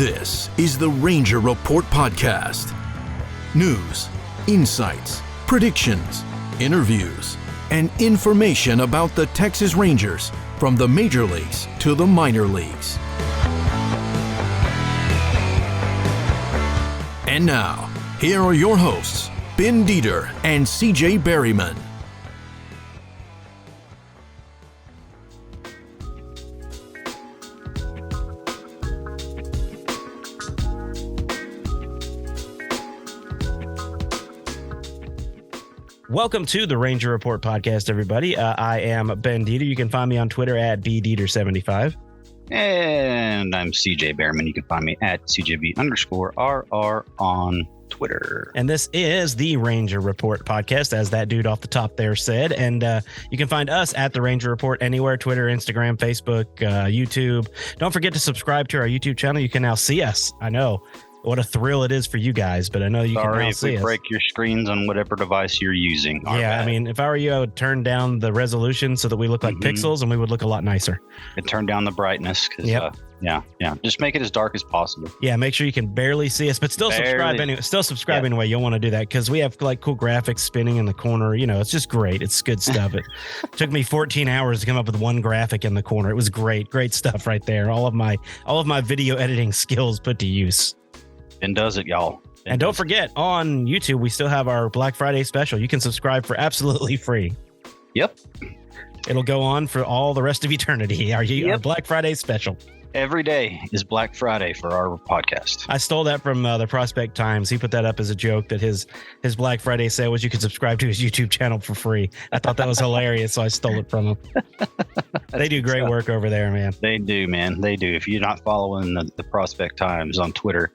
This is the Ranger Report Podcast. News, insights, predictions, interviews, and information about the Texas Rangers from the major leagues to the minor leagues. And now, here are your hosts, Ben Dieter and CJ Berryman. Welcome to the Ranger Report Podcast, everybody. I am Ben Dieter. You can find me on Twitter at BDieter75. And I'm CJ Berryman. You can find me at CJB_RR on Twitter. And this is the Ranger Report Podcast, as that dude off the top there said. And you can find us at the Ranger Report anywhere: Twitter, Instagram, Facebook, YouTube. Don't forget to subscribe to our YouTube channel. You can now see us. I know. What a thrill it is for you guys, but I know you can now see us. Sorry if we break your screens on whatever device you're using. Yeah, I mean, if I were you, I would turn down the resolution so that we look like pixels and we would look a lot nicer. And turn down the brightness. Yep. Yeah. Just make it as dark as possible. Yeah, make sure you can barely see us, but still subscribe anyway. Still subscribe anyway. You'll want to do that because we have like cool graphics spinning in the corner. You know, it's just great. It's good stuff. It took me 14 hours to come up with one graphic in the corner. It was great stuff right there. All of my video editing skills put to use. And does it, y'all. And don't forget, on YouTube, we still have our Black Friday special. You can subscribe for absolutely free. Yep. It'll go on for all the rest of eternity. Our Black Friday special. Every day is Black Friday for our podcast. I stole that from the Prospect Times. He put that up as a joke that his Black Friday sale was you could subscribe to his YouTube channel for free. I thought that was hilarious, so I stole it from him. They do great work over there, man. They do, man. They do. If you're not following the Prospect Times on Twitter,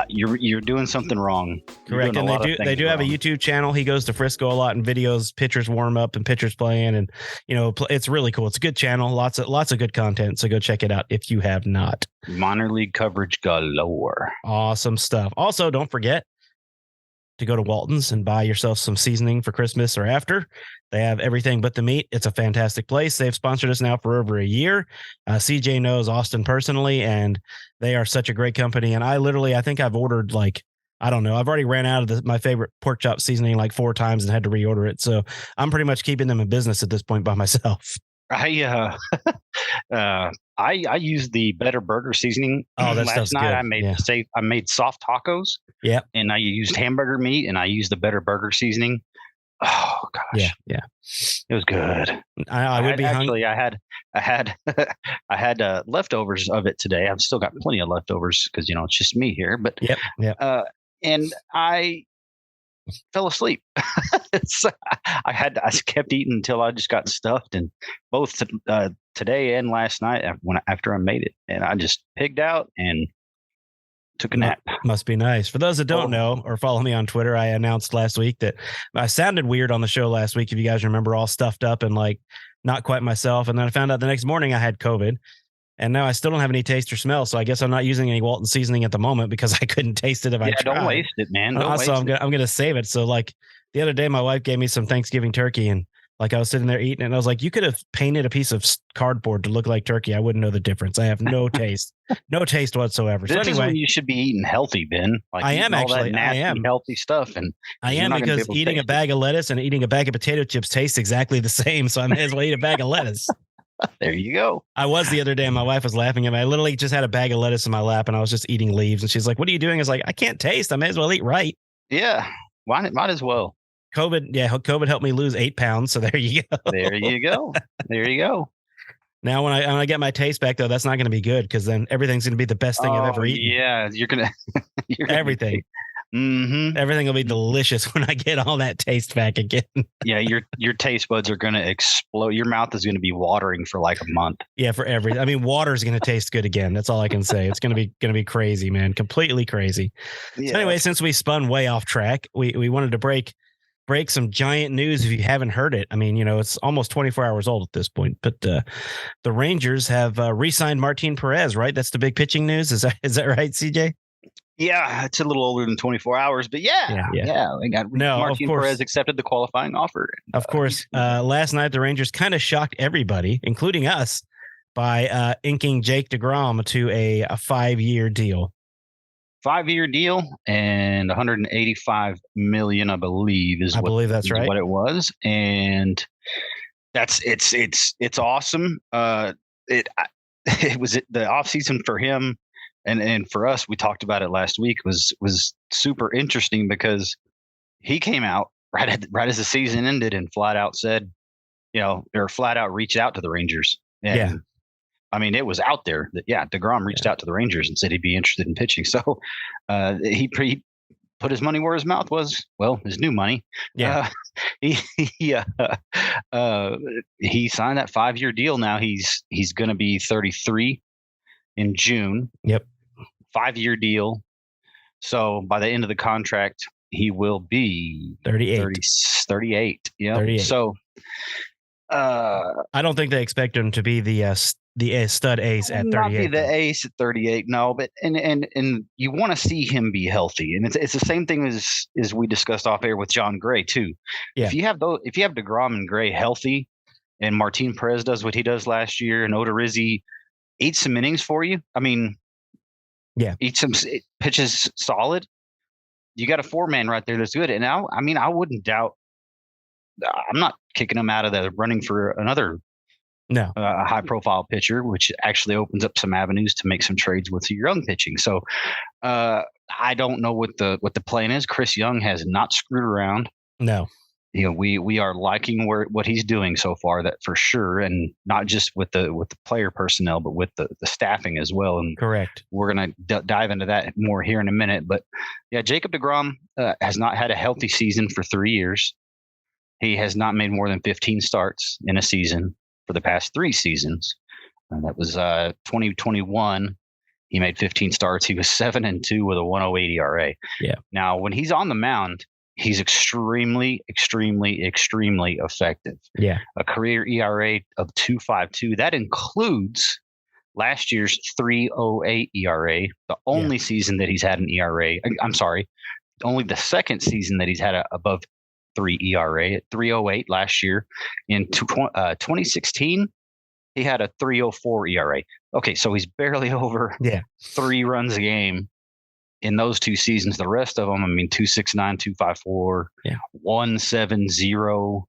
you're doing something wrong. Correct, and they do have a YouTube channel. He goes to Frisco a lot in videos, pitchers warm up and pitchers playing, and it's really cool. It's a good channel, lots of good content. So go check it out if you have not. Minor league coverage galore. Awesome stuff. Also, don't forget to go to Walton's and buy yourself some seasoning for Christmas or after. They have everything but the meat. It's a fantastic place. They've sponsored us now for over a year. CJ knows Austin personally, and they are such a great company. And I think I've ordered I've already ran out of my favorite pork chop seasoning like 4 times and had to reorder it. So I'm pretty much keeping them in business at this point by myself. I used the Better Burger seasoning. Oh, that last night. Good. I made soft tacos. Yeah, and I used hamburger meat, and I used the Better Burger seasoning. Oh gosh, yeah, it was good. I would be hungry. I had leftovers of it today. I've still got plenty of leftovers because it's just me here. But and I fell asleep. I kept eating until I just got stuffed, and both today and last night after I made it, and I just pigged out and took a nap. Must be nice. For those that don't know or follow me on Twitter, I announced last week that I sounded weird on the show last week. If you guys remember, all stuffed up and not quite myself, and then I found out the next morning I had COVID. And now I still don't have any taste or smell, so I guess I'm not using any Walton seasoning at the moment because I couldn't taste it if I tried. Don't waste it, man. So I'm gonna save it. So the other day, my wife gave me some Thanksgiving turkey, and I was sitting there eating it, and I was like, "You could have painted a piece of cardboard to look like turkey. I wouldn't know the difference. I have no taste, no taste whatsoever." This is when you should be eating healthy, Ben. I am actually. I am healthy stuff, and I am because eating a bag of lettuce and eating a bag of potato chips tastes exactly the same. So I may as well eat a bag of lettuce. There you go. I was the other day, and my wife was laughing at me. I literally just had a bag of lettuce in my lap, and I was just eating leaves. And she's like, "What are you doing?" I was like, "I can't taste. I may as well eat right." Yeah, might as well. COVID helped me lose 8 pounds. So there you go. There you go. Now, when I get my taste back, though, that's not going to be good because then everything's going to be the best thing I've ever eaten. Yeah, you're gonna everything. Everything will be delicious when I get all that taste back again. Yeah, your taste buds are going to explode. Your mouth is going to be watering for like a month. Yeah, water is going to taste good again. That's all I can say. It's going to be crazy, man. Completely crazy. Yeah. So anyway, since we spun way off track, we wanted to break some giant news if you haven't heard it. I mean, it's almost 24 hours old at this point, but the Rangers have re-signed Martin Perez, right? That's the big pitching news. Is that right, CJ? Yeah, it's a little older than 24 hours, but yeah. Martin Perez accepted the qualifying offer. Of course, last night the Rangers kind of shocked everybody, including us, by inking Jake DeGrom to a 5-year deal. 5-year deal and 185 million, I believe, I believe that's right. What it was, and it's awesome. It was the offseason for him and for us. We talked about it last week. Was super interesting because he came out right as the season ended and flat out said, or flat out reached out to the Rangers. And, I mean, it was out there that, DeGrom reached out to the Rangers and said he'd be interested in pitching. So he put his money where his mouth was. Well, his new money. Yeah. He signed that 5-year deal. Now he's going to be 33 in June. Yep. 5-year deal. So by the end of the contract, he will be 38. Yeah. 38. So I don't think they expect him to be the stud ace at 38. Not be the ace at 38, no. But and you want to see him be healthy, and it's the same thing as we discussed off air with John Gray too. Yeah. If you have DeGrom and Gray healthy, and Martin Perez does what he does last year, and Odorizzi eats some innings for you. I mean, eat some pitches solid. You got a 4-man right there that's good, and now I wouldn't doubt. I'm not kicking him out of the running for another a high-profile pitcher, which actually opens up some avenues to make some trades with your young pitching. So I don't know what the plan is. Chris Young has not screwed around. No, we are liking what he's doing so far, that for sure, and not just with the player personnel, but with the staffing as well. And correct, we're gonna dive into that more here in a minute. But Jacob DeGrom has not had a healthy season for 3 years. He has not made more than 15 starts in a season for the past 3 seasons. That was 2021. He made 15 starts. He was 7-2 with a 1.08 ERA. Yeah. Now, when he's on the mound, he's extremely, extremely, extremely effective. Yeah. A career ERA of 2.52. That includes last year's 3.08 ERA, the only season that he's had an ERA. I'm sorry, only the second season that he's had above 3 ERA at 3.08 last year. In 2016, he had a 3.04 ERA. Okay, so he's barely over 3 runs a game in those 2 seasons. The rest of them, 2.69, 2.54, 1.70,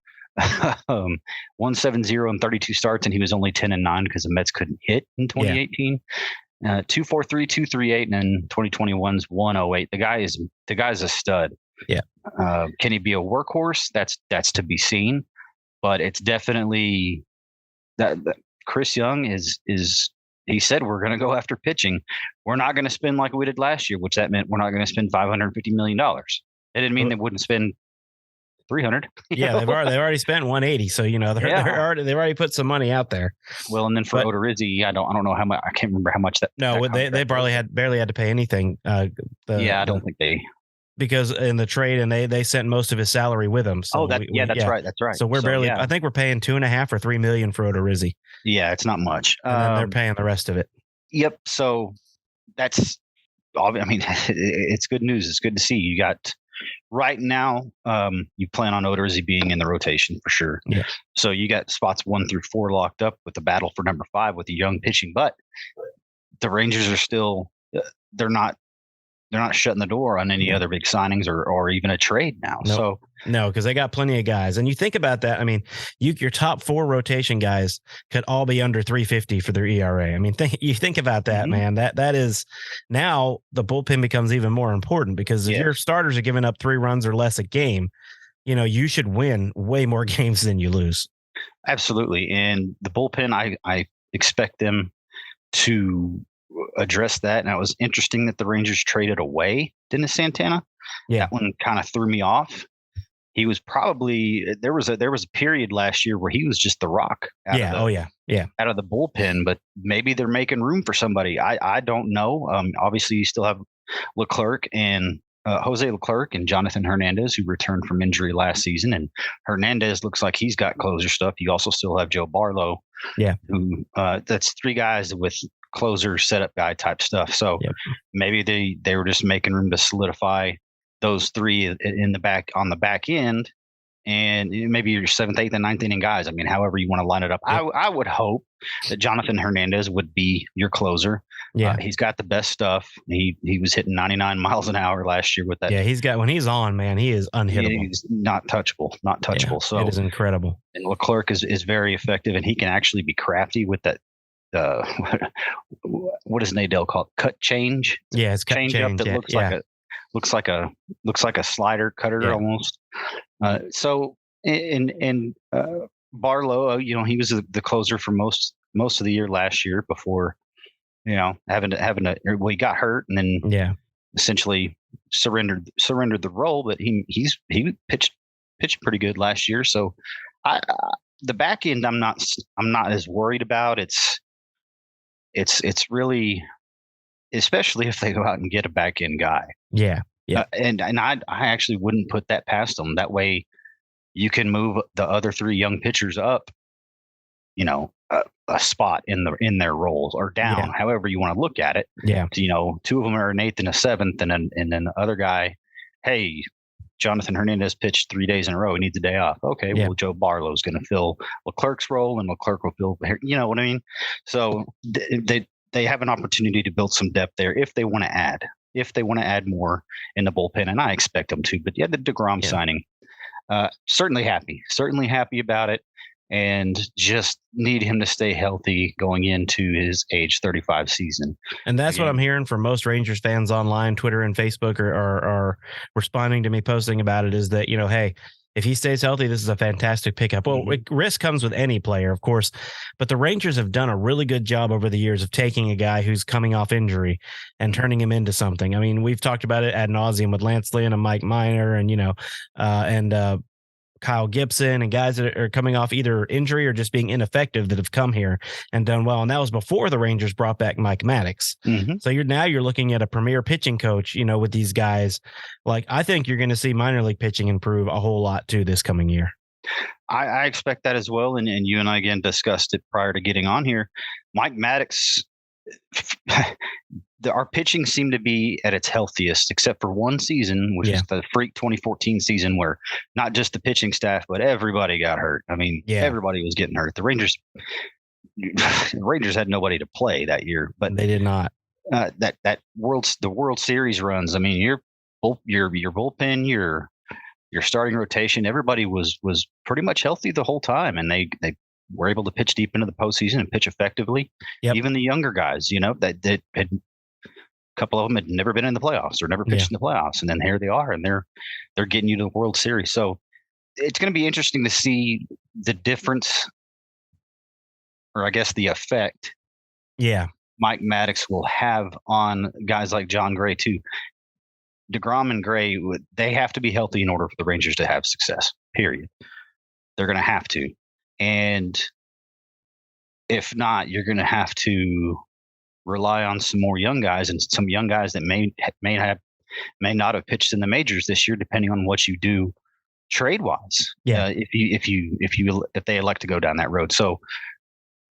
1.70 and 32 starts, and he was only 10-9 because the Mets couldn't hit in 2018. 2.43, 2.38, and then 2021's 1.08. The guy's a stud. Yeah. Can he be a workhorse? That's to be seen, but it's definitely that Chris Young is. He said we're going to go after pitching. We're not going to spend like we did last year, which that meant we're not going to spend $550 million. It didn't mean they wouldn't spend 300. Yeah, they've already spent 180, so they've already put some money out there. Well, and then for Odorizzi, I don't know how much. I can't remember how much that. No, they barely had to pay anything. I don't think they. Because in the trade, and they sent most of his salary with him. So that's right. That's right. So we're barely. I think we're paying $2.5 or $3 million for Odorizzi. Yeah, it's not much. And then they're paying the rest of it. Yep. So that's. It's good news. It's good to see you got. Right now, you plan on Odorizzi being in the rotation for sure. Yeah. So you got spots 1 through 4 locked up with the battle for number 5 with the young pitching, but the Rangers are still. They're not shutting the door on any other big signings or even a trade now. Nope. So no, because they got plenty of guys. And you think about that. Your top 4 rotation guys could all be under 350 for their ERA. You think about that, man. That is now the bullpen becomes even more important because if your starters are giving up 3 runs or less a game, you should win way more games than you lose. Absolutely. And the bullpen, I expect them to address that. And it was interesting that the Rangers traded away Dennis Santana. Yeah. That one kind of threw me off. He was probably there was a period last year where he was just the rock. Out of the bullpen, but maybe they're making room for somebody. I don't know. Obviously you still have Leclerc and Jose Leclerc and Jonathan Hernandez, who returned from injury last season, and Hernandez looks like he's got closer stuff. You also still have Joe Barlow. Yeah. Who that's 3 guys with closer setup guy type stuff. So maybe they were just making room to solidify those 3 in the back on the back end and maybe your 7th, 8th, and 9th inning guys. I mean, however you want to line it up. Yep. I would hope that Jonathan Hernandez would be your closer. Yeah, he's got the best stuff. He was hitting 99 miles an hour last year with that. Yeah, when he's on, man, he is unhittable. He's not touchable. Yeah, so it is incredible. And Leclerc is very effective, and he can actually be crafty with that. What does Nadell call it? Cut change? Yeah, it's cut change up that looks like a slider cutter almost. So Barlow, he was the closer for most of the year last year before, having to he got hurt and then essentially surrendered the role, but he pitched pretty good last year. So the back end I'm not as worried about. It's really, especially if they go out and get a back end guy. Yeah. Yeah. And I actually wouldn't put that past them. That way you can move the other 3 young pitchers up, a spot in their roles or down, however you want to look at it. Yeah. 2 of them are an 8th and a 7th, and then the other guy, hey, Jonathan Hernandez pitched 3 days in a row. He needs a day off. Okay, well, Joe Barlow's going to fill Leclerc's role, and Leclerc will fill. You know what I mean? So they have an opportunity to build some depth there if they want to add. If they want to add more in the bullpen, and I expect them to. But the DeGrom signing, certainly happy about it, and just need him to stay healthy going into his age 35 season. And that's what I'm hearing from most Rangers fans online, Twitter and Facebook are responding to me posting about it, is that, hey, if he stays healthy, this is a fantastic pickup. Well, risk comes with any player, of course, but the Rangers have done a really good job over the years of taking a guy who's coming off injury and turning him into something. I mean, we've talked about it ad nauseum with Lance Lynn and Mike Minor and, Kyle Gibson and guys that are coming off either injury or just being ineffective that have come here and done well. And that was before the Rangers brought back Mike Maddux. Mm-hmm. So you're looking at a premier pitching coach, with these guys. Like, I think you're going to see minor league pitching improve a whole lot too this coming year. I expect that as well. And you and I again discussed it prior to getting on here. Mike Maddux, our pitching seemed to be at its healthiest, except for one season, which is the freak 2014 season, where not just the pitching staff, but everybody got hurt. I mean, everybody was getting hurt. The Rangers had nobody to play that year, but they did not. The World Series runs. I mean, your bullpen, your starting rotation, everybody was pretty much healthy the whole time, and they were able to pitch deep into the postseason and pitch effectively. Yep. Even the younger guys, that had a couple of them had never been in the playoffs or never pitched in the playoffs, and then here they are, and they're getting you to the World Series. So it's going to be interesting to see the difference, or I guess the effect. Mike Maddux will have on guys like John Gray too. DeGrom and Gray, they have to be healthy in order for the Rangers to have success. Period. They're going to have to. And if not, you're going to have to rely on some more young guys and some young guys that may not have pitched in the majors this year, depending on what you do trade wise. If they elect to go down that road. So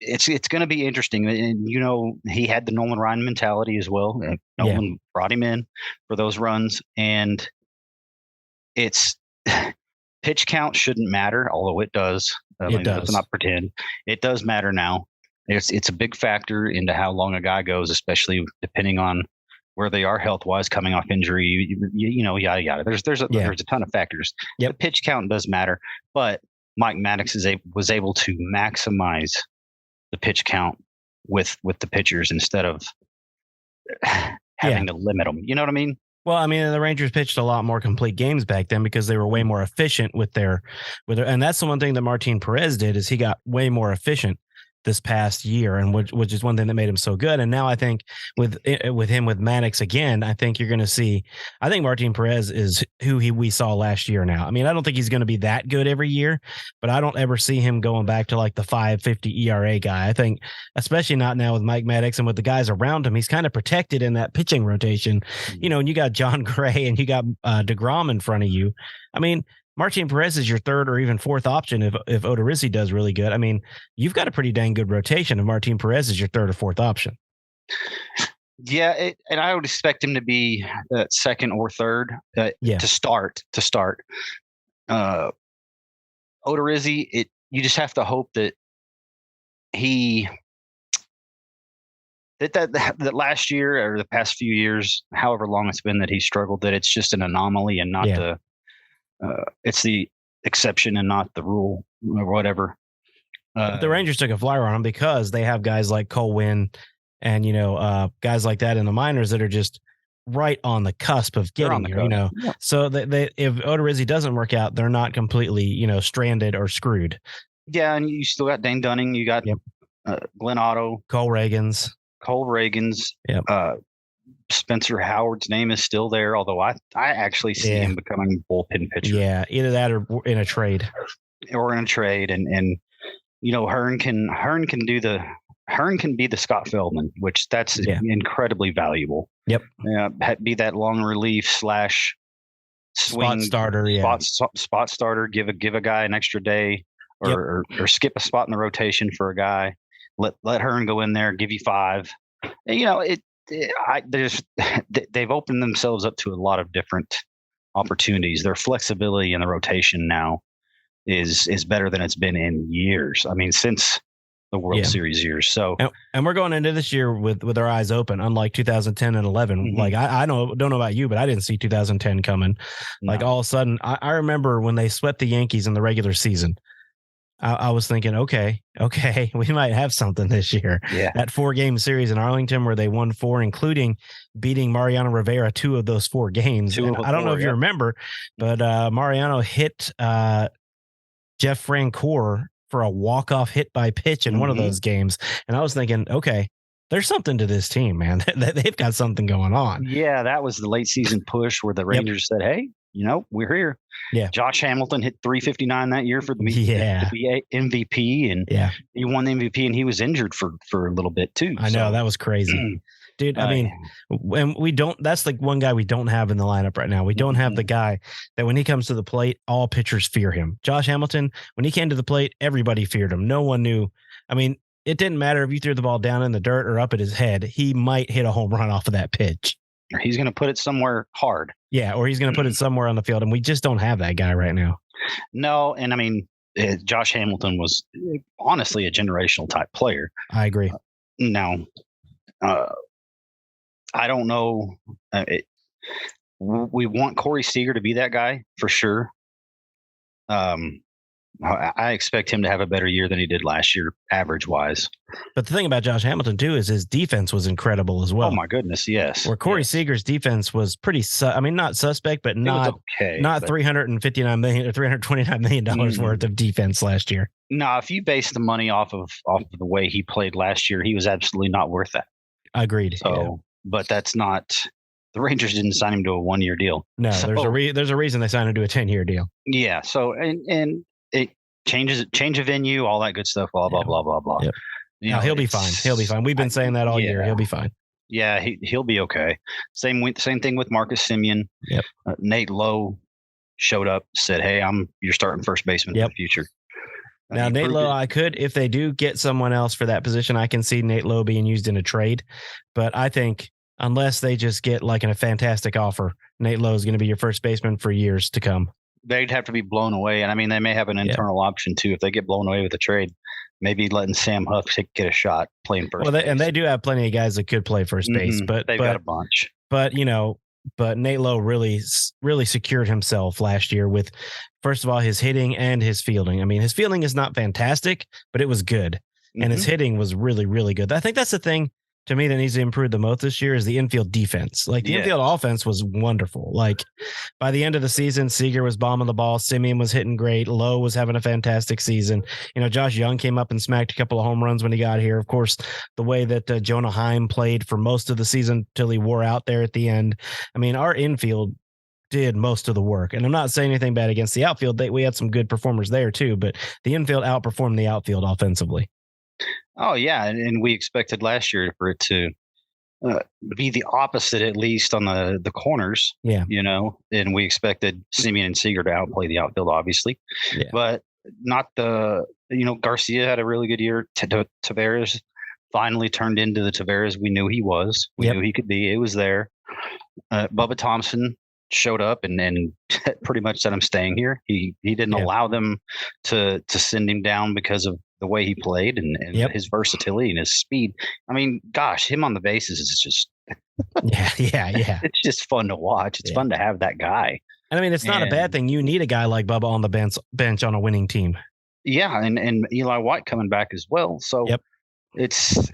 it's going to be interesting. And he had the Nolan Ryan mentality as well. Nolan brought him in for those runs, and it's pitch count shouldn't matter, although it does. Let's not pretend. It does matter now. It's a big factor into how long a guy goes, especially depending on where they are health wise, coming off injury. Yada yada. There's a ton of factors. The pitch count does matter, but Mike Maddux was able to maximize the pitch count with the pitchers instead of having to limit them. You know what I mean? Well, I mean, the Rangers pitched a lot more complete games back then because they were way more efficient with their, and that's the one thing that Martin Perez did, is he got way more efficient this past year, and which is one thing that made him so good. And now I think with Maddux again, I think you're going to see. I think Martin Perez is who we saw last year. Now, I mean, I don't think he's going to be that good every year, but I don't ever see him going back to like the 5.50 ERA guy. I think, especially not now with Mike Maddux and with the guys around him, he's kind of protected in that pitching rotation. And you got John Gray and you got DeGrom in front of you. I mean, Martin Perez is your third or even fourth option if Odorizzi does really good. I mean, you've got a pretty dang good rotation if Martin Perez is your third or fourth option. Yeah, and I would expect him to be second or third to start. Odorizzi, you just have to hope that that last year or the past few years, however long it's been that he struggled, that it's just an anomaly and not it's the exception and not the rule or whatever. But the Rangers took a flyer on him because they have guys like Cole Winn and, guys like that in the minors that are just right on the cusp of getting here, Yeah. So they if Odorizzi doesn't work out, they're not completely, stranded or screwed. Yeah, and you still got Dane Dunning, you got Glenn Otto, Cole Reagans. Yep. Spencer Howard's name is still there, although I actually see him becoming a bullpen pitcher. Yeah, either that or in a trade. And Hearn can be the Scott Feldman, which that's incredibly valuable. Yep. Be that long relief / swing spot starter. Spot starter. Give a guy an extra day, or skip a spot in the rotation for a guy. Let Hearn go in there, give you 5. And, they've opened themselves up to a lot of different opportunities. Their flexibility in the rotation now is better than it's been in years. I mean, since the World Series years. So, and we're going into this year with our eyes open, unlike 2010 and 11. Mm-hmm. Like I don't know about you, but I didn't see 2010 coming. No. Like all of a sudden, I remember when they swept the Yankees in the regular season. I was thinking, okay, we might have something this year. Yeah. That 4-game series in Arlington where they won 4, including beating Mariano Rivera 2 of those 4 games. I don't know if you remember, but Mariano hit Jeff Francoeur for a walk-off hit by pitch in one of those games. And I was thinking, okay, there's something to this team, man. They've got something going on. Yeah, that was the late season push where the Rangers said, hey, we're here. Yeah. Josh Hamilton hit 359 that year for the MVP, and he won the MVP, and he was injured for a little bit too. I know, that was crazy. Dude, I mean, when that's like one guy we don't have in the lineup right now. We don't have the guy that when he comes to the plate, all pitchers fear him. Josh Hamilton, when he came to the plate, everybody feared him. No one knew. I mean, it didn't matter if you threw the ball down in the dirt or up at his head. He might hit a home run off of that pitch. He's going to put it somewhere hard. Yeah, or he's going to put it somewhere on the field, and we just don't have that guy right now. No, and I mean, Josh Hamilton was honestly a generational type player. I agree. Now, I don't know. We want Corey Seager to be that guy for sure. I expect him to have a better year than he did last year, average-wise. But the thing about Josh Hamilton, too, is his defense was incredible as well. Oh, my goodness, yes. Where Corey Seager's defense was pretty not suspect, but not $359 million or $329 million worth of defense last year. No, if you base the money off of the way he played last year, he was absolutely not worth that. Agreed. So, but that's not – the Rangers didn't sign him to a one-year deal. No, so, there's a reason they signed him to a 10-year deal. Yeah, so and it change of venue, all that good stuff, blah, blah, blah, blah, blah. Yep. He'll be fine. He'll be fine. We've been saying that all year. He'll be fine. Yeah, he'll be okay. Same thing with Marcus Semien. Yep. Nate Lowe showed up, said, hey, I'm your starting first baseman in the future. Now, Nate Lowe, if they do get someone else for that position, I can see Nate Lowe being used in a trade. But I think unless they just get like a fantastic offer, Nate Lowe is going to be your first baseman for years to come. They'd have to be blown away. And I mean, they may have an internal option too. If they get blown away with the trade, maybe letting Sam Huff get a shot playing first base. And they do have plenty of guys that could play first base, but they've got a bunch. But Nate Lowe really secured himself last year with, first of all, his hitting and his fielding. I mean, his fielding is not fantastic, but it was good. And his hitting was really, really good. I think that's the thing to me that needs to improve the most this year is the infield defense. Like the infield offense was wonderful. Like by the end of the season, Seager was bombing the ball. Semien was hitting great. Lowe was having a fantastic season. Josh Young came up and smacked a couple of home runs when he got here. Of course, the way that Jonah Heim played for most of the season till he wore out there at the end. I mean, our infield did most of the work. And I'm not saying anything bad against the outfield. We had some good performers there too, but the infield outperformed the outfield offensively. Oh, yeah. And we expected last year for it to be the opposite, at least on the corners. Yeah. And we expected Semien and Seager to outplay the outfield, obviously. Yeah. But not Garcia had a really good year. Taveras finally turned into the Taveras we knew he was. We knew he could be. It was there. Bubba Thompson showed up and pretty much said, I'm staying here. He didn't allow them to send him down because of the way he played and his versatility and his speed. I mean, gosh, him on the bases is just yeah. It's just fun to watch. It's fun to have that guy. And I mean, it's not a bad thing. You need a guy like Bubba on the bench on a winning team. Yeah, and Eli White coming back as well. So it's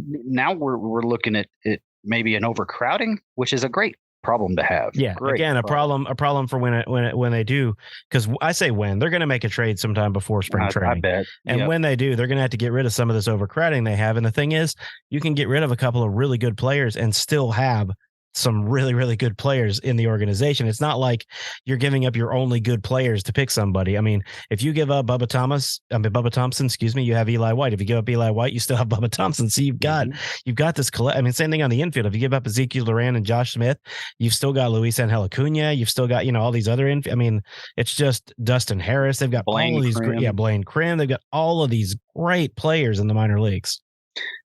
now we're looking at it maybe an overcrowding, which is a great problem to have. Yeah, again, a problem for when they do, because I say when they're going to make a trade sometime before spring training. I bet. And when they do, they're going to have to get rid of some of this overcrowding they have. And the thing is, you can get rid of a couple of really good players and still have some really, really good players in the organization. It's not like you're giving up your only good players to pick somebody. I mean, if you give up Bubba Thompson, you have Eli White. If you give up Eli White, you still have Bubba Thompson. So you've got this I mean, same thing on the infield. If you give up Ezekiel Duran and Josh Smith, you've still got Luis Angel Acuna. You've still got, all these other I mean, it's just Dustin Harris. They've got all of these Blaine Crim. They've got all of these great players in the minor leagues.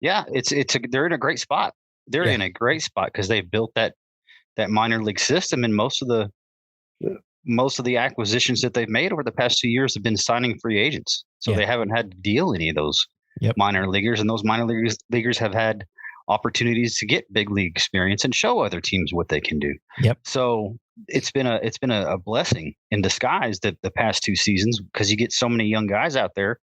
Yeah, they're in a great spot. They're in a great spot because they've built that minor league system, and most of the acquisitions that they've made over the past 2 years have been signing free agents. So they haven't had to deal any of those minor leaguers, and those minor leaguers have had opportunities to get big league experience and show other teams what they can do. So it's been a blessing in disguise that the past 2 seasons, because you get so many young guys out there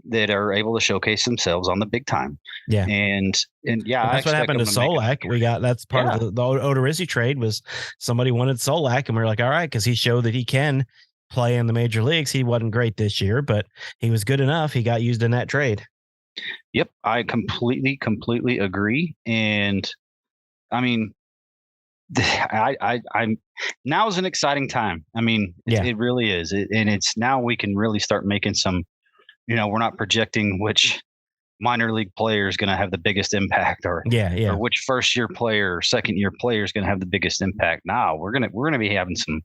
that are able to showcase themselves on the big time. And that's what happened to Solak. That's part of the Odorizzi trade was somebody wanted Solak, and we were like, all right, because he showed that he can play in the major leagues. He wasn't great this year, but he was good enough. He got used in that trade. Yep. I completely agree. And I mean, I'm now is an exciting time. I mean, it really is. And it's now we can really start making some, we're not projecting which minor league player is going to have the biggest impact or which first year player or second year player is going to have the biggest impact. Now we're going to be having some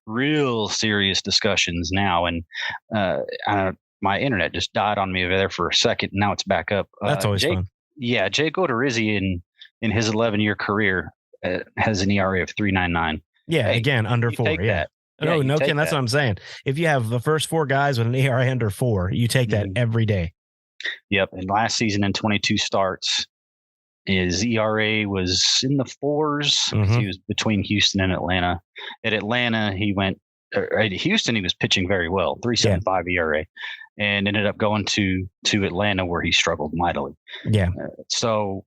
real serious discussions now. And my internet just died on me over there for a second. Now it's back up. That's always fun. Yeah. Jake Odorizzi in his 11-year career has an ERA of 3.99. Yeah. Again, under 4. Yeah. No, Ken, that's what I'm saying. If you have the first 4 guys with an ERA under 4, you take that every day. Yep. And last season in 22 starts, his ERA was in the 4s. He was between Houston and Atlanta. At Atlanta, at Houston, he was pitching very well, 3.75 ERA, and ended up going to Atlanta where he struggled mightily. So,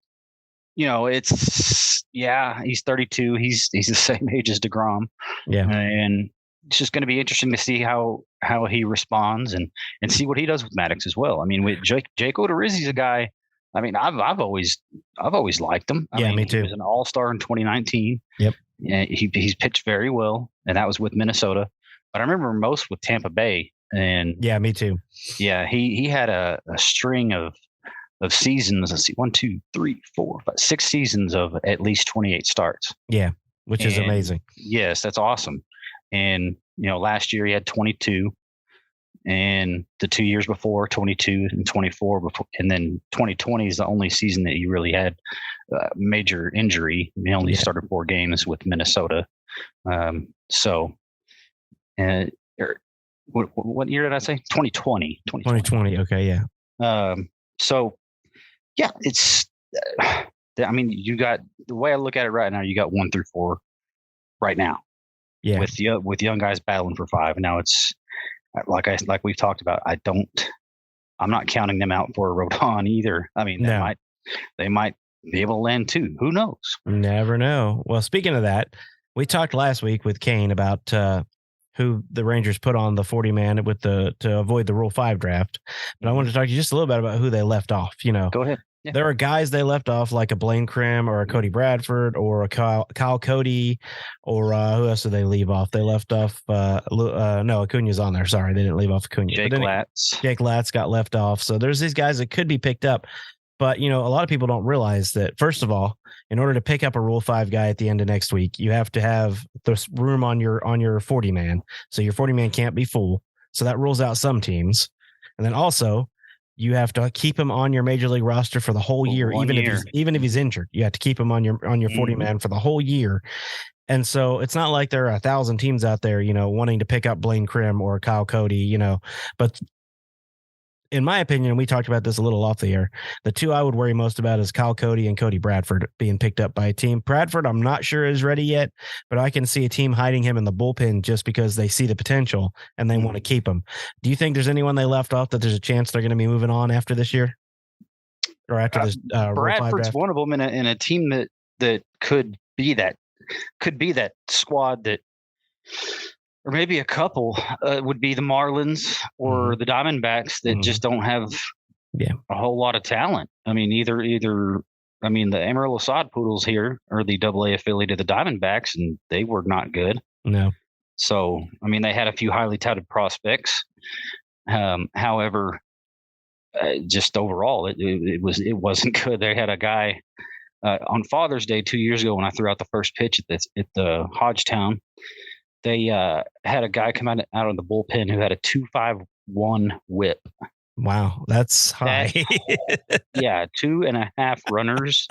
he's 32. He's the same age as DeGrom. And it's just going to be interesting to see how he responds and see what he does with Maddux as well. I mean, with Jake Odorizzi's a guy. I mean, I've always liked him. I mean, me too. He was an all-star in 2019. Yep. And he's pitched very well, and that was with Minnesota. But I remember most with Tampa Bay. And me too. Yeah, he had a string of seasons. Let's see, 1, 2, 3, 4, 5, 6 seasons of at least 28 starts. Yeah, which is amazing. Yes, that's awesome. And, last year he had 22, and the 2 years before 22 and 24 before, and then 2020 is the only season that he really had major injury. He only started 4 games with Minnesota. What year did I say? 2020. 2020. Okay. Yeah. It's, I mean, you got, the way I look at it right now, you got 1 through 4 right now. Yeah. With young guys battling for 5. Now it's like we've talked about. I'm not counting them out for a Rodon either. I mean, they might be able to land 2. Who knows? Never know. Well, speaking of that, we talked last week with Kane about who the Rangers put on the 40-man to avoid the Rule 5 draft. But I wanted to talk to you just a little bit about who they left off. Go ahead. Yeah. There are guys they left off like a Blaine Crim or a Cody Bradford or a Kyle Cody or who else did they leave off? They left off no, Acuna's on there. Sorry, they didn't leave off Acuna. Jake Latz got left off. So there's these guys that could be picked up. But, a lot of people don't realize that, first of all, in order to pick up a Rule 5 guy at the end of next week, you have to have the room on your 40-man. So your 40-man can't be full. So that rules out some teams. And then also, you have to keep him on your major league roster for the whole year, even if he's injured. You have to keep him on your 40-man for the whole year. And so it's not like there are 1,000 teams out there, wanting to pick up Blaine Crim or Kyle Cody, but in my opinion, we talked about this a little off the air, the two I would worry most about is Kyle Cody and Cody Bradford being picked up by a team. Bradford, I'm not sure is ready yet, but I can see a team hiding him in the bullpen just because they see the potential and they want to keep him. Do you think there's anyone they left off that there's a chance they're going to be moving on after this year? Or after this Bradford's one of them in a team that could be that squad that, or maybe a couple would be the Marlins or the Diamondbacks that just don't have a whole lot of talent. I mean, the Amarillo Sod Poodles here are the AA affiliate of the Diamondbacks, and they were not good. No. So, I mean, they had a few highly touted prospects. However, just overall, it wasn't good. They had a guy on Father's Day 2 years ago when I threw out the first pitch at the Hodgetown. They had a guy come out of the bullpen who had a 2.51 whip. Wow, that's high. 2.5 runners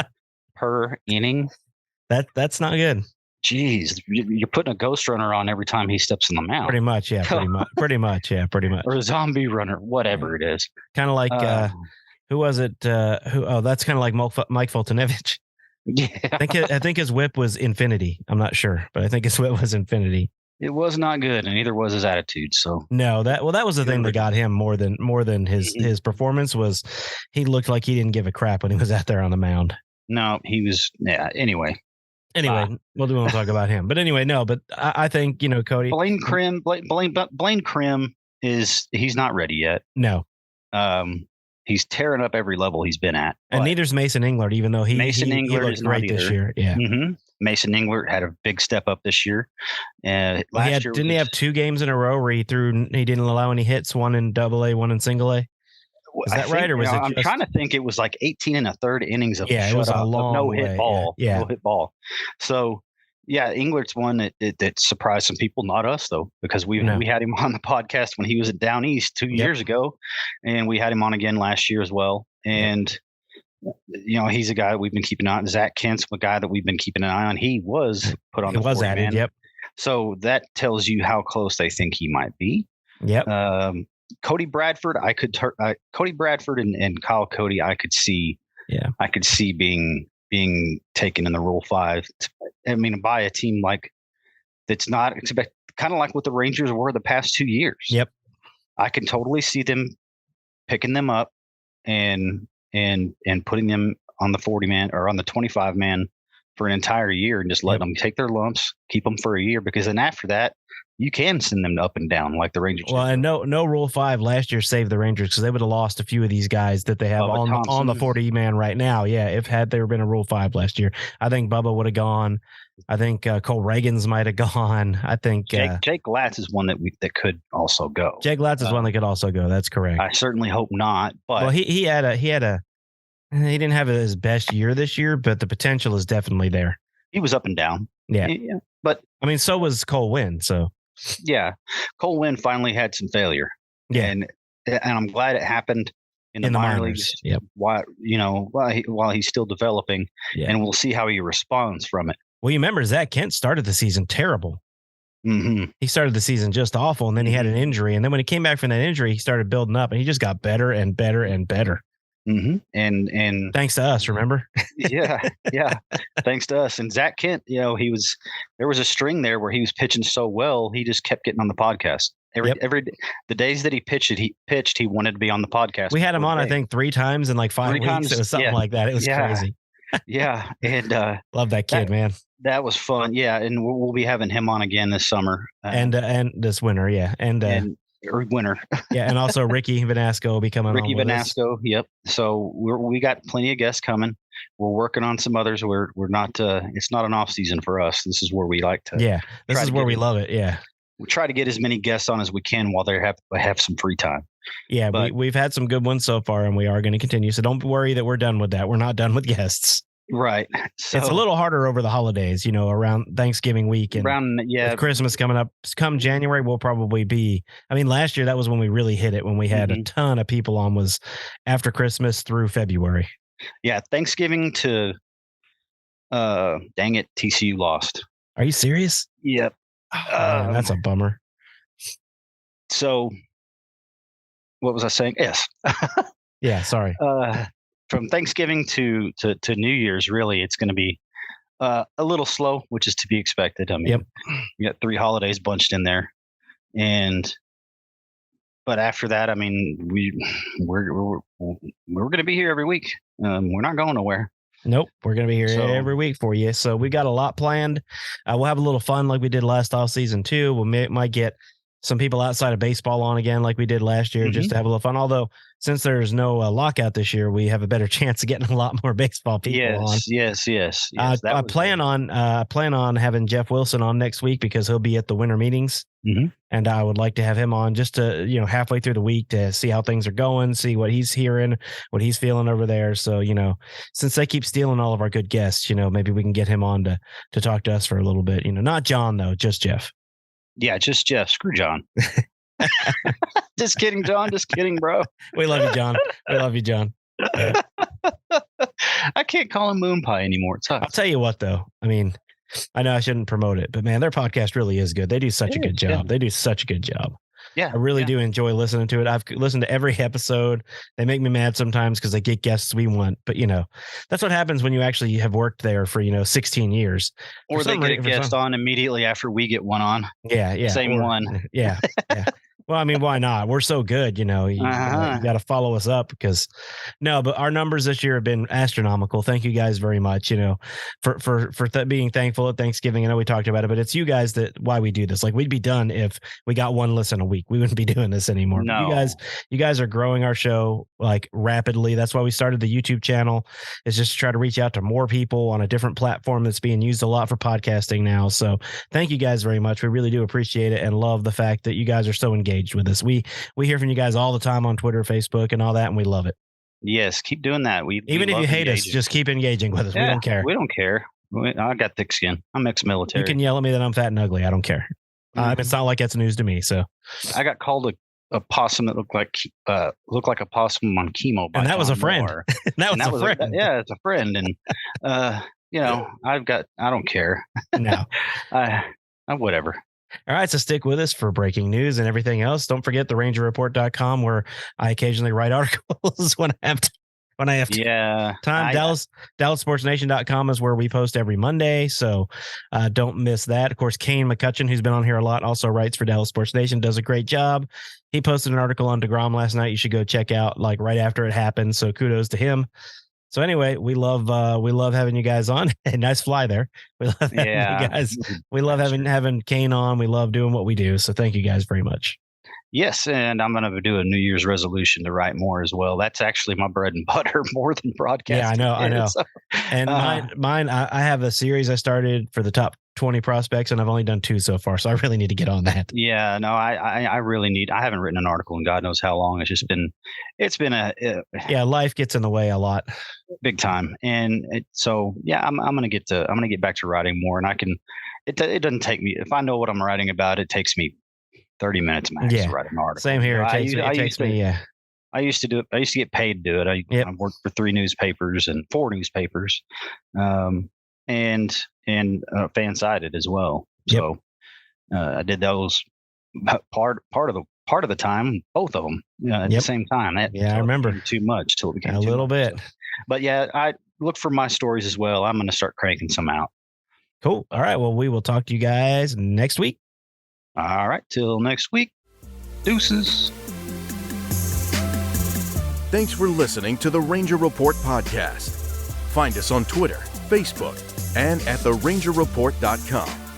per inning. That's not good. Jeez, you're putting a ghost runner on every time he steps in the mound. Pretty much, yeah. Pretty much. Or a zombie runner, whatever it is. Kind of like who was it? That's kind of like Mike Fultonevich. Yeah, I think his whip was infinity. I'm not sure, but I think his whip was infinity. It was not good, and neither was his attitude. So no, that was the thing that got him more than his performance was. He looked like he didn't give a crap when he was out there on the mound. No, he was. Yeah. Anyway, we'll talk about him. But anyway, no. But I think Cody Blaine Crim he's not ready yet. No. He's tearing up every level he's been at. And neither's Mason Englert, even though he looked great this year. Yeah. Mm-hmm. Mason Englert had a big step up this year. Didn't he have 2 games in a row where he didn't allow any hits, one in AA, one in single A? Is that right? Or was it? I'm trying to think. It was like 18 1/3 innings of it was a long no hit ball. Yeah. No hit ball. So Englert's one that surprised some people, not us though, because we had him on the podcast when he was at Down East 2 years ago, and we had him on again last year as well. And he's a guy that we've been keeping an eye on. Zach Kent's a guy that we've been keeping an eye on. He was put on. He was added. Yep. So that tells you how close they think he might be. Yep. Cody Bradford, Cody Bradford and Kyle Cody, I could see. Yeah. I could see being taken in the Rule 5. I mean, by a team like that's not expect, kind of like what the Rangers were the past 2 years. Yep. I can totally see them picking them up and putting them on the 40-man or on the 25-man for an entire year and just let them take their lumps, keep them for a year, because then after that, you can send them up and down like the Rangers. Well, and no Rule 5 last year saved the Rangers because they would have lost a few of these guys that they have on the 40-man right now. Yeah, if there been a Rule 5 last year, I think Bubba would have gone. I think Cole Reagans might have gone. I think Jake Latz is one that could also go. Jake Latz is one that could also go. That's correct. I certainly hope not. But he didn't have his best year this year, but the potential is definitely there. He was up and down. Yeah. But I mean, so was Cole Winn. So yeah, Cole Winn finally had some failure. Yeah, and I'm glad it happened in the minor leagues. Yep. While he's still developing, and we'll see how he responds from it. Well, you remember Zach Kent started the season terrible. Mm-hmm. He started the season just awful, and then he had an injury, and then when he came back from that injury, he started building up, and he just got better and better and better. Mm-hmm. And thanks to us, remember? yeah. Thanks to us. And Zach Kent, there was a string there where he was pitching so well, he just kept getting on the podcast. The days that he pitched, he wanted to be on the podcast. We had him on, I think, 3 times in like 5 weeks. It was something like that. It was crazy. Yeah. And love that kid, man. That was fun. Yeah. And we'll be having him on again this summer. And this winter. Yeah. Or winter. Yeah, and also Ricky Vanasco will be coming on. Ricky Vanasco, yep. So we got plenty of guests coming. We're working on some others. We're not. It's not an off season for us. This is where we like to. Yeah, this is where we love it. Yeah, we try to get as many guests on as we can while they have some free time. Yeah, but we've had some good ones so far, and we are going to continue. So don't worry that we're done with that. We're not done with guests. Right. So, it's a little harder over the holidays, around Thanksgiving week and with Christmas coming up. Come January, we'll probably be. I mean, last year that was when we really hit it. When we had a ton of people on, was after Christmas through February. Yeah, Thanksgiving to, dang it, TCU lost. Are you serious? Yep. Oh, man, that's a bummer. So, what was I saying? Yes. Yeah, sorry. From Thanksgiving to New Year's, really, it's going to be a little slow, which is to be expected. I mean, you got 3 holidays bunched in there, but after that, I mean, we're going to be here every week. We're not going nowhere. Nope, we're going to be here every week for you. So we got a lot planned. We'll have a little fun like we did last off season too. We might get some people outside of baseball on again like we did last year, just to have a little fun. Although since there's no lockout this year, we have a better chance of getting a lot more baseball people on. Yes. I plan on having Jeff Wilson on next week because he'll be at the winter meetings. And I would like to have him on just to, halfway through the week to see how things are going, see what he's hearing, what he's feeling over there. So, since they keep stealing all of our good guests, maybe we can get him on to talk to us for a little bit, not John though, just Jeff. Yeah, just Jeff. Screw John. Just kidding, John. Just kidding, bro. We love you, John. We love you, John. I can't call him Moon Pie anymore. It sucks. I'll tell you what, though. I mean, I know I shouldn't promote it, but man, their podcast really is good. They do such a good job. Yeah. They do such a good job. Yeah, I really do enjoy listening to it. I've listened to every episode. They make me mad sometimes because they get guests we want, but that's what happens when you actually have worked there for 16 years. Or they get a guest on immediately after we get one on. Yeah. Same one. Yeah. Well, I mean, why not? We're so good, you got to follow us up but our numbers this year have been astronomical. Thank you guys very much, for being thankful at Thanksgiving. I know we talked about it, but it's you guys why we do this. Like we'd be done if we got one listen a week. We wouldn't be doing this anymore. No. You guys are growing our show like rapidly. That's why we started the YouTube channel, is just to try to reach out to more people on a different platform that's being used a lot for podcasting now. So thank you guys very much. We really do appreciate it and love the fact that you guys are so engaged with us. We hear from you guys all the time on Twitter, Facebook, and all that, and we love it. Yes, keep doing that. Even if you hate us, just keep engaging with us. Yeah, we don't care. We don't care. I got thick skin. I'm ex-military. You can yell at me that I'm fat and ugly. I don't care. It's not like that's news to me. So I got called a possum that looked like a possum on chemo. And that was a friend. That was a friend. Yeah, it's a friend. And I don't care. No. Whatever. All right, so stick with us for breaking news and everything else. Don't forget the rangerreport.com, where I occasionally write articles when I have time. DallasSportsNation.com is where we post every Monday, so don't miss that. Of course, Kane McCutcheon, who's been on here a lot, also writes for Dallas Sports Nation, does a great job. He posted an article on DeGrom last night. You should go check out like right after it happened, so kudos to him. So anyway, we love having you guys on. Nice fly there. We love having you guys. We love having Kane on. We love doing what we do. So thank you guys very much. Yes, and I'm going to do a New Year's resolution to write more as well. That's actually my bread and butter more than broadcasting. Yeah, I know. So, and mine. I have a series I started for the top 20 prospects, and I've only done 2 so far. So I really need to get on that. Yeah, no, I really need. I haven't written an article in God knows how long. It's been life gets in the way a lot, big time. And I'm going to get back to writing more, and I can. It doesn't take me, if I know what I'm writing about, it takes me 30 minutes max to write an article. Same here. I used to do it. I used to get paid to do it. I worked for 3 newspapers and 4 newspapers, and fan-sided as well. So I did those part of the time, both of them at the same time. I remember too much till it became a little bit. So, but I look for my stories as well. I'm going to start cranking some out. Cool. All right. Well, we will talk to you guys next week. All right. Till next week. Deuces. Thanks for listening to the Ranger Report podcast. Find us on Twitter, Facebook, and at therangerreport.com.